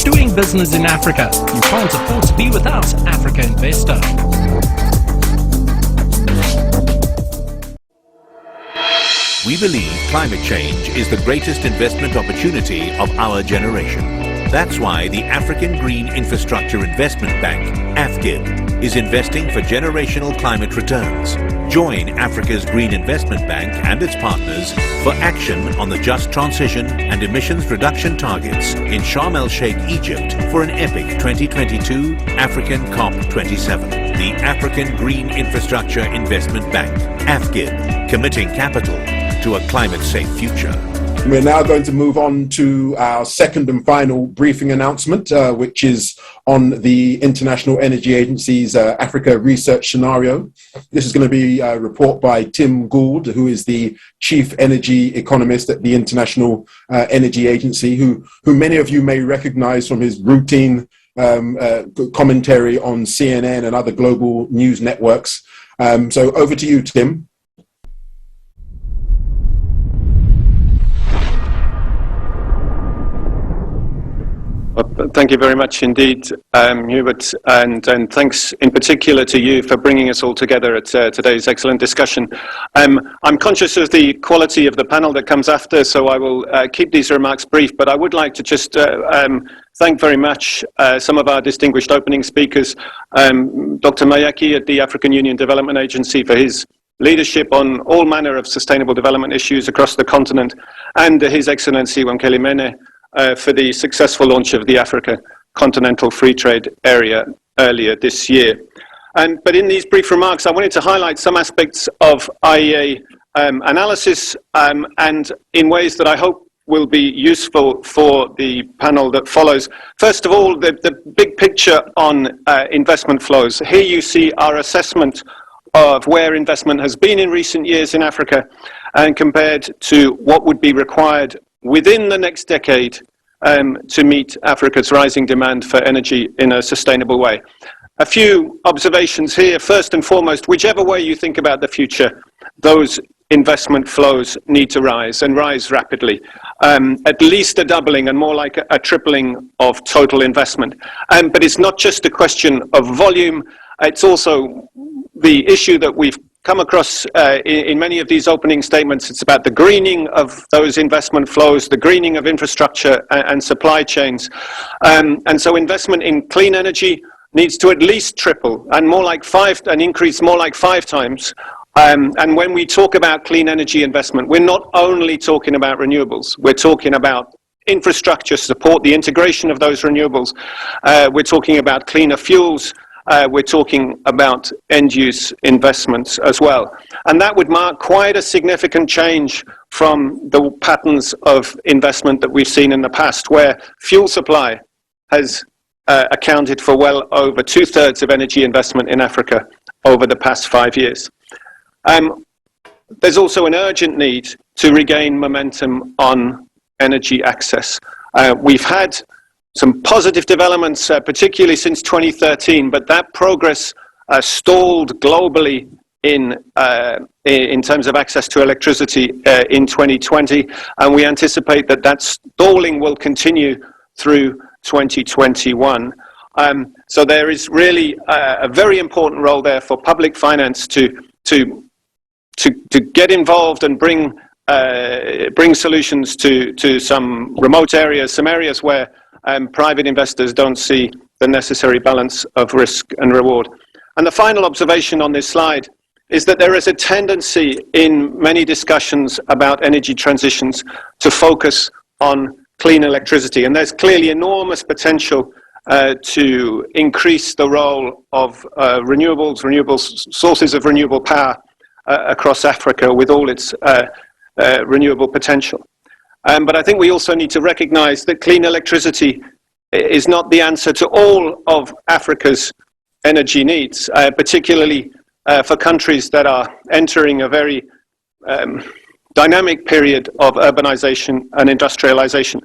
Doing business in Africa. You can't afford to be without Africa Investor. We believe climate change is the greatest investment opportunity of our generation. That's why the African Green Infrastructure Investment Bank, AFGIB, is investing for generational climate returns. Join Africa's Green Investment Bank and its partners for action on the just transition and emissions reduction targets in Sharm el-Sheikh, Egypt for an epic 2022 African COP27. The African Green Infrastructure Investment Bank, AFGIB, committing capital to a climate-safe future. We're now going to move on to our second and final briefing announcement, which is on the International Energy Agency's Africa Research Scenario. This is going to be a report by Tim Gould, who is the Chief Energy Economist at the International Energy Agency, who many of you may recognize from his routine commentary on CNN and other global news networks. So over to you, Tim. Thank you very much indeed, Hubert, and thanks in particular to you for bringing us all together at today's excellent discussion. I'm conscious of the quality of the panel that comes after, so I will keep these remarks brief, but I would like to just thank very much some of our distinguished opening speakers, Dr. Mayaki at the African Union Development Agency for his leadership on all manner of sustainable development issues across the continent, and His Excellency Wamkeli Mene, for the successful launch of the Africa Continental Free Trade Area earlier this year. But in these brief remarks, I wanted to highlight some aspects of IEA analysis and in ways that I hope will be useful for the panel that follows. First of all, the big picture on investment flows. Here you see our assessment of where investment has been in recent years in Africa and compared to what would be required within the next decade to meet Africa's rising demand for energy in a sustainable way. A few observations here. First and foremost, whichever way you think about the future, those investment flows need to rise and rise rapidly. At least a doubling and more like a tripling of total investment. But it's not just a question of volume, it's also the issue that we've come across in many of these opening statements. It's about the greening of those investment flows, the greening of infrastructure and supply chains. And so investment in clean energy needs to at least triple and increase more like 5 times. And when we talk about clean energy investment, we're not only talking about renewables, we're talking about infrastructure support, the integration of those renewables. We're talking about cleaner fuels. We're talking about end-use investments as well. And that would mark quite a significant change from the patterns of investment that we've seen in the past, where fuel supply has accounted for well over 2/3 of energy investment in Africa over the past 5 years. There's also an urgent need to regain momentum on energy access. We've had some positive developments, particularly since 2013, but that progress stalled globally in terms of access to electricity in 2020, and we anticipate that that stalling will continue through 2021. So there is really a very important role there for public finance to get involved and bring solutions to some remote areas, some areas where private investors don't see the necessary balance of risk and reward. And the final observation on this slide is that there is a tendency in many discussions about energy transitions to focus on clean electricity. And there's clearly enormous potential to increase the role of renewable sources of renewable power across Africa with all its renewable potential. But I think we also need to recognize that clean electricity is not the answer to all of Africa's energy needs, particularly for countries that are entering a very dynamic period of urbanization and industrialization.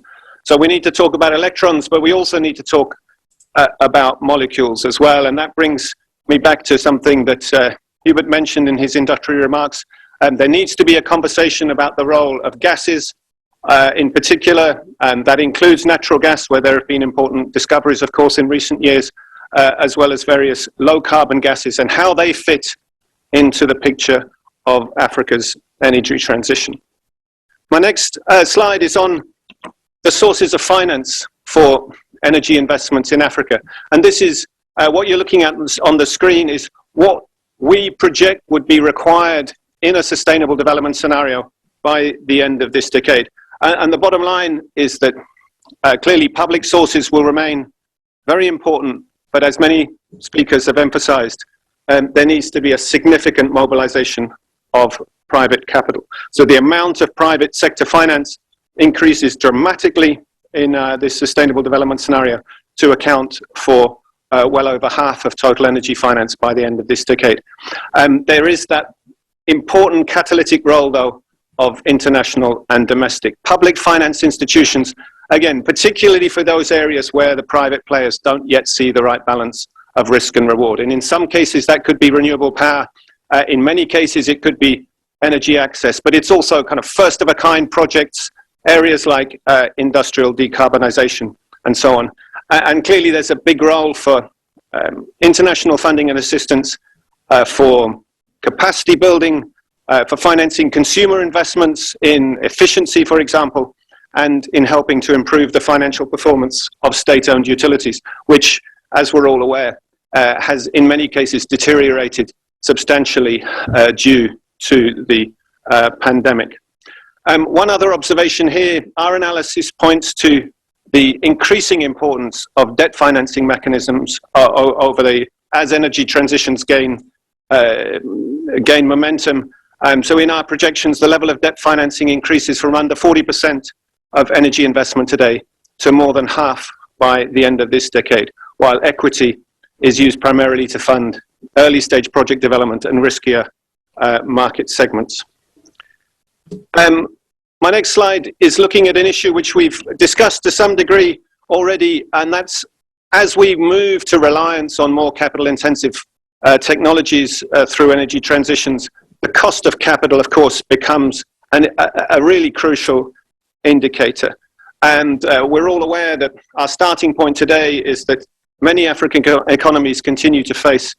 So we need to talk about electrons, but we also need to talk about molecules as well. And that brings me back to something that Hubert mentioned in his introductory remarks. There needs to be a conversation about the role of gases in particular, and that includes natural gas, where there have been important discoveries, of course, in recent years, as well as various low carbon gases and how they fit into the picture of Africa's energy transition. My next slide is on the sources of finance for energy investments in Africa. And this is what you're looking at on the screen is what we project would be required in a sustainable development scenario by the end of this decade. And the bottom line is that clearly public sources will remain very important, but as many speakers have emphasized, there needs to be a significant mobilization of private capital. So the amount of private sector finance increases dramatically in this sustainable development scenario to account for well over half of total energy finance by the end of this decade. There is that important catalytic role, though, of international and domestic public finance institutions, again, particularly for those areas where the private players don't yet see the right balance of risk and reward. And in some cases, that could be renewable power. In many cases, it could be energy access, but it's also kind of first-of-a-kind projects, areas like industrial decarbonization and so on. And clearly, there's a big role for international funding and assistance for capacity building, for financing consumer investments in efficiency, for example, and in helping to improve the financial performance of state-owned utilities, which, as we're all aware, has in many cases deteriorated substantially due to the pandemic. One other observation here, our analysis points to the increasing importance of debt financing mechanisms as energy transitions gain momentum. So in our projections, the level of debt financing increases from under 40% of energy investment today to more than half by the end of this decade, while equity is used primarily to fund early stage project development and riskier market segments. My next slide is looking at an issue which we've discussed to some degree already, and that's as we move to reliance on more capital intensive technologies through energy transitions, the cost of capital, of course, becomes a really crucial indicator. And we're all aware that our starting point today is that many African economies continue to face,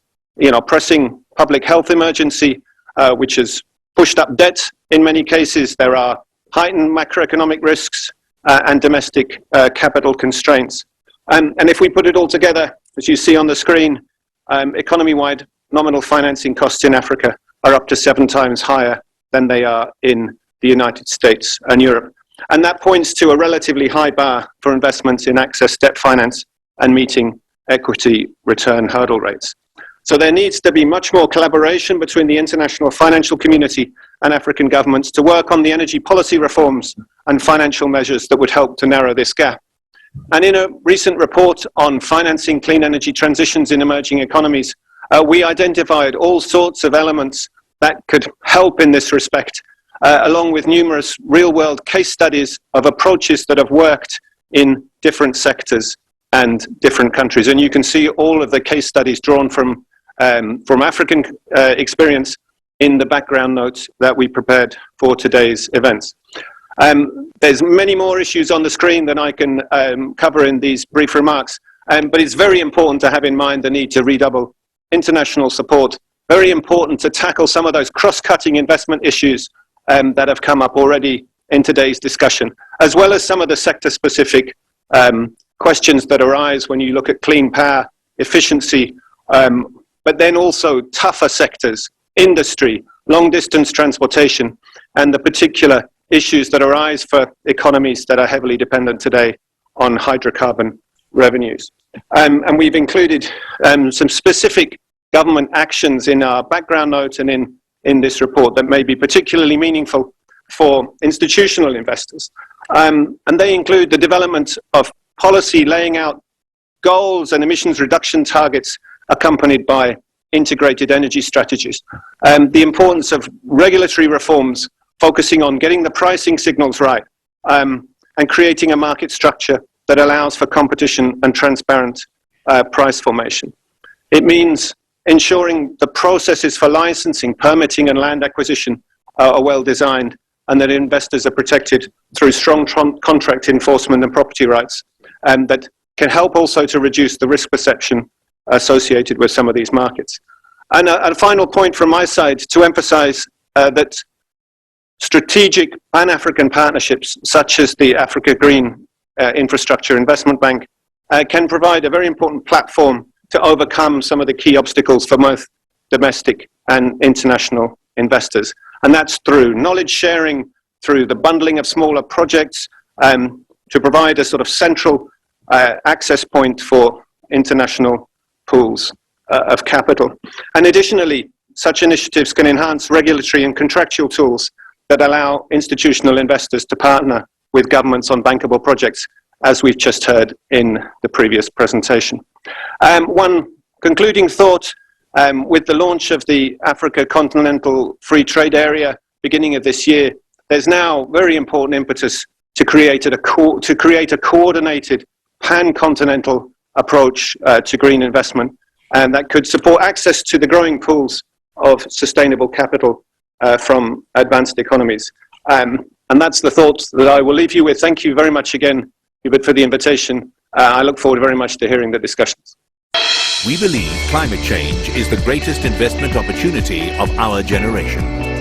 pressing public health emergency, which has pushed up debt in many cases. There are heightened macroeconomic risks and domestic capital constraints. And if we put it all together, as you see on the screen, economy-wide nominal financing costs in Africa are up to 7 times higher than they are in the United States and Europe. And that points to a relatively high bar for investments in access debt finance and meeting equity return hurdle rates. So there needs to be much more collaboration between the international financial community and African governments to work on the energy policy reforms and financial measures that would help to narrow this gap. And in a recent report on financing clean energy transitions in emerging economies, we identified all sorts of elements that could help in this respect, along with numerous real-world case studies of approaches that have worked in different sectors and different countries. And you can see all of the case studies drawn from African experience in the background notes that we prepared for today's events. There's many more issues on the screen than I can cover in these brief remarks, but it's very important to have in mind the need to redouble international support. Very important to tackle some of those cross-cutting investment issues that have come up already in today's discussion, as well as some of the sector-specific questions that arise when you look at clean power, efficiency, but then also tougher sectors, industry, long-distance transportation, and the particular issues that arise for economies that are heavily dependent today on hydrocarbon revenues. And we've included some specific government actions in our background note and in this report that may be particularly meaningful for institutional investors. And they include the development of policy laying out goals and emissions reduction targets accompanied by integrated energy strategies. The importance of regulatory reforms focusing on getting the pricing signals right and creating a market structure that allows for competition and transparent price formation. It means ensuring the processes for licensing, permitting and land acquisition are well designed and that investors are protected through strong contract enforcement and property rights, and that can help also to reduce the risk perception associated with some of these markets. And a final point from my side to emphasize that strategic Pan-African partnerships such as the Africa Green Infrastructure Investment Bank can provide a very important platform to overcome some of the key obstacles for both domestic and international investors. And that's through knowledge sharing, through the bundling of smaller projects, to provide a sort of central access point for international pools of capital. And additionally, such initiatives can enhance regulatory and contractual tools that allow institutional investors to partner with governments on bankable projects, as we've just heard in the previous presentation. One concluding thought, with the launch of the Africa Continental Free Trade Area beginning of this year, there's now very important impetus to create a coordinated pan-continental approach to green investment, and that could support access to the growing pools of sustainable capital from advanced economies. And that's the thoughts that I will leave you with. Thank you very much again, Hubert, for the invitation. I look forward very much to hearing the discussions. We believe climate change is the greatest investment opportunity of our generation.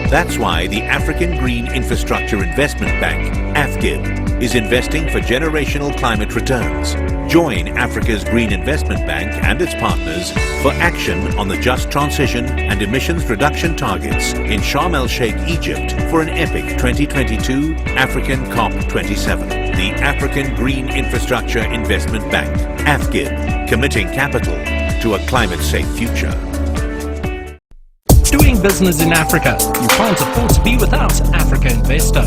That's why the African Green Infrastructure Investment Bank, AFGIB, is investing for generational climate returns. Join Africa's Green Investment Bank and its partners for action on the just transition and emissions reduction targets in Sharm el-Sheikh, Egypt, for an epic 2022 African COP27. The African Green Infrastructure Investment Bank, AFGIB, committing capital to a climate-safe future. Doing business in Africa, you can't afford to be without Africa Investor.